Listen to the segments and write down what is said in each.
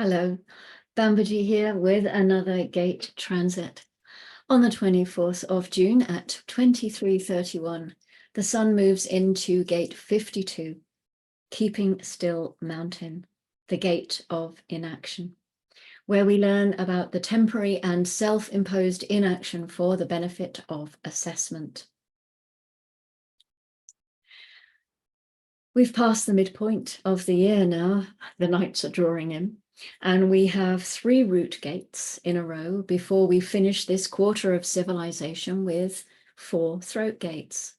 Hello, Bambaji here with another gate transit. On the 24th of June at 23:31, the sun moves into gate 52, Keeping Still Mountain, the gate of inaction, where we learn about the temporary and self-imposed inaction for the benefit of assessment. We've passed the midpoint of the year now, the nights are drawing in, and we have 3 root gates in a row before we finish this quarter of civilization with 4 throat gates.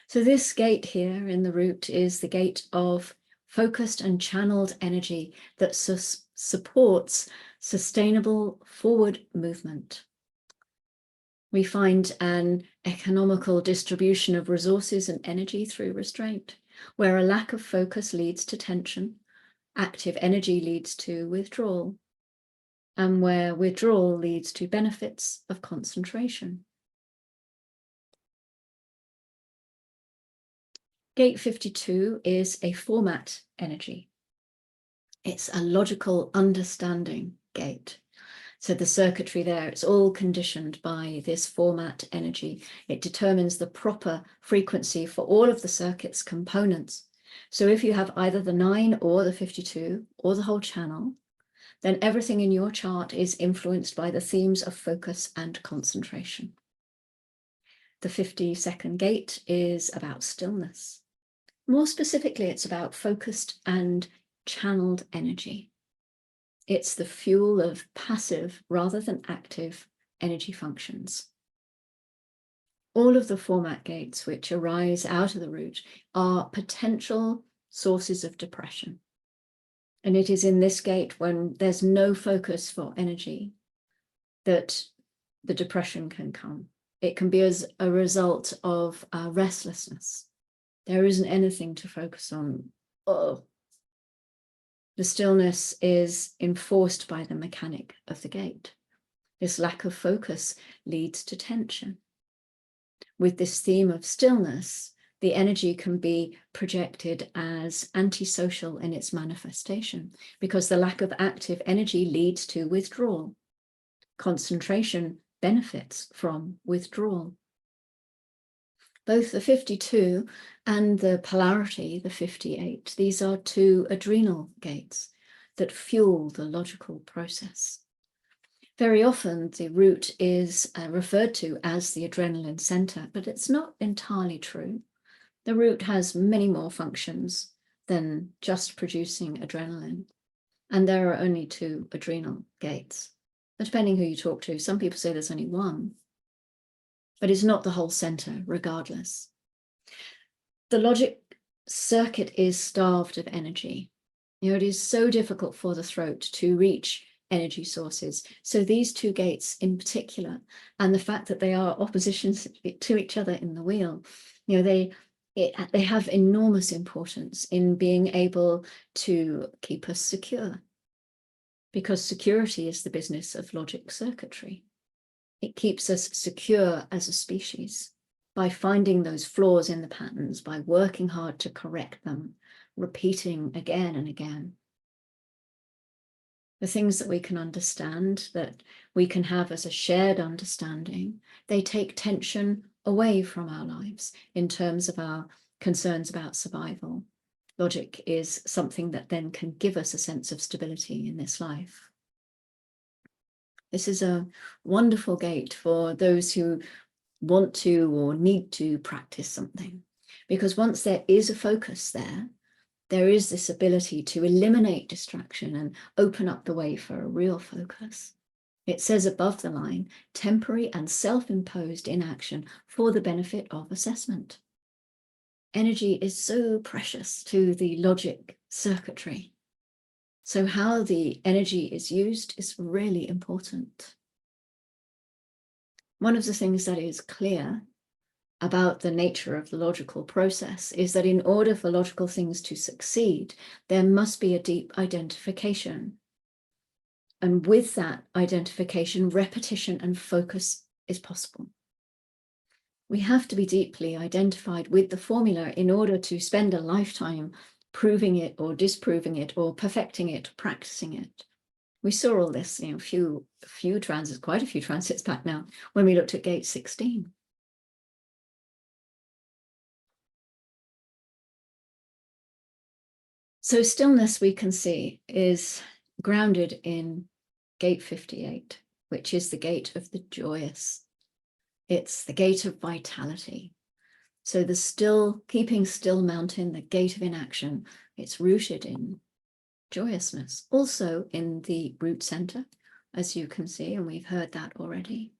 So this gate here in the root is the gate of focused and channeled energy that supports sustainable forward movement. We find an economical distribution of resources and energy through restraint, where a lack of focus leads to tension, active energy leads to withdrawal, and where withdrawal leads to benefits of concentration. Gate 52 is a format energy. It's a logical understanding gate. So the circuitry there, it's all conditioned by this format energy. It determines the proper frequency for all of the circuit's components. So if you have either the 9 or the 52 or the whole channel, then everything in your chart is influenced by the themes of focus and concentration. The 52nd gate is about stillness. More specifically, it's about focused and channeled energy. It's the fuel of passive rather than active energy functions. All of the format gates which arise out of the root are potential sources of depression. And it is in this gate when there's no focus for energy that the depression can come. It can be as a result of restlessness. There isn't anything to focus on. Oh. The stillness is enforced by the mechanic of the gate. This lack of focus leads to tension. With this theme of stillness, the energy can be projected as antisocial in its manifestation because the lack of active energy leads to withdrawal. Concentration benefits from withdrawal. Both the 52 and the polarity, the 58, these are 2 adrenal gates that fuel the logical process. Very often the root is referred to as the adrenaline center, but it's not entirely true. The root has many more functions than just producing adrenaline. And there are only 2 adrenal gates. But depending who you talk to, some people say there's only 1. But it's not the whole center, regardless. The logic circuit is starved of energy. It is so difficult for the throat to reach energy sources. So these 2 gates in particular, and the fact that they are oppositions to each other in the wheel, they have enormous importance in being able to keep us secure. Because security is the business of logic circuitry. It keeps us secure as a species by finding those flaws in the patterns, by working hard to correct them, repeating again and again. The things that we can understand, that we can have as a shared understanding, they take tension away from our lives in terms of our concerns about survival. Logic is something that then can give us a sense of stability in this life. This is a wonderful gate for those who want to or need to practice something, because once there is a focus there, there is this ability to eliminate distraction and open up the way for a real focus. It says above the line, temporary and self-imposed inaction for the benefit of assessment. Energy is so precious to the logic circuitry. So how the energy is used is really important. One of the things that is clear about the nature of the logical process is that in order for logical things to succeed, there must be a deep identification. And with that identification, repetition and focus is possible. We have to be deeply identified with the formula in order to spend a lifetime proving it or disproving it or perfecting it, practicing it. We saw all this, a few transits, quite a few transits back now, when we looked at gate 16. So stillness, we can see, is grounded in gate 58, which is the gate of the joyous. It's the gate of vitality. So the keeping still mountain, the gate of inaction, it's rooted in joyousness, also in the root center, as you can see, and we've heard that already.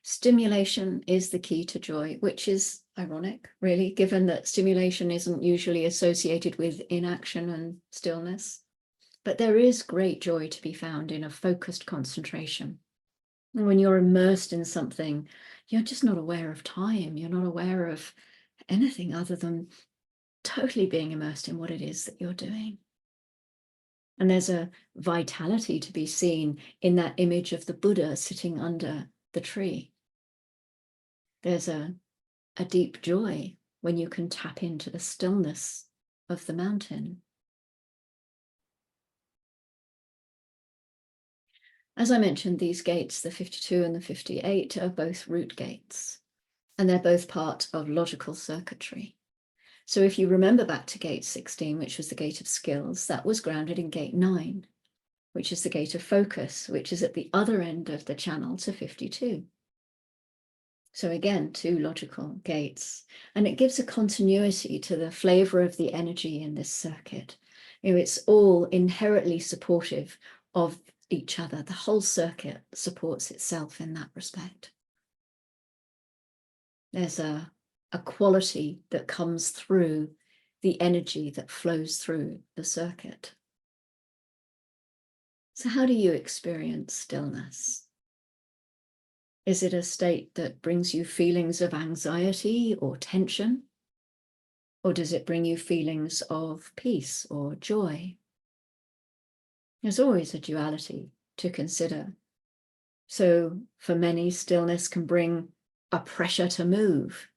Stimulation is the key to joy, which is ironic, really, given that stimulation isn't usually associated with inaction and stillness. But there is great joy to be found in a focused concentration. When you're immersed in something, you're just not aware of time. You're not aware of anything other than totally being immersed in what it is that you're doing. And there's a vitality to be seen in that image of the Buddha sitting under the tree. There's a deep joy when you can tap into the stillness of the mountain. As I mentioned, these gates, the 52 and the 58, are both root gates, and they're both part of logical circuitry. So if you remember back to gate 16, which was the gate of skills, that was grounded in gate 9, which is the gate of focus, which is at the other end of the channel to 52. So again, 2 logical gates, and it gives a continuity to the flavor of the energy in this circuit. It's all inherently supportive of each other. The whole circuit supports itself in that respect. There's a quality that comes through the energy that flows through the circuit. So how do you experience stillness? Is it a state that brings you feelings of anxiety or tension? Or does it bring you feelings of peace or joy? There's always a duality to consider. So for many, stillness can bring a pressure to move.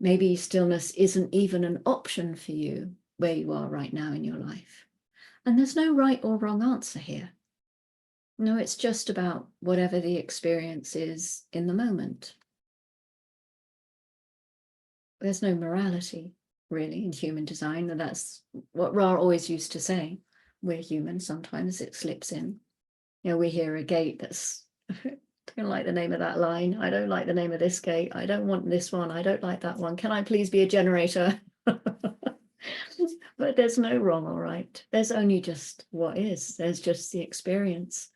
Maybe stillness isn't even an option for you where you are right now in your life. And there's no right or wrong answer here. No, it's just about whatever the experience is in the moment. There's no morality, really, in human design, and that's what Ra always used to say. We're human, sometimes it slips in. We hear a gate that's, I don't like the name of that line. I don't like the name of this gate. I don't want this one. I don't like that one. Can I please be a generator? But there's no wrong or right. There's only just what is. There's just the experience.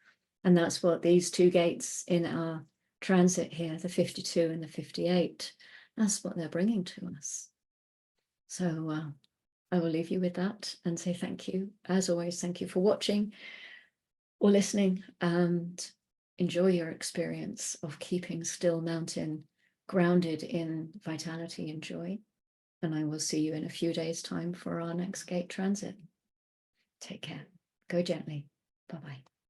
And that's what these 2 gates in our transit here, the 52 and the 58, that's what they're bringing to us. So I will leave you with that and say thank you. As always, thank you for watching or listening, and enjoy your experience of keeping still mountain grounded in vitality and joy. And I will see you in a few days' time for our next gate transit. Take care. Go gently. Bye-bye.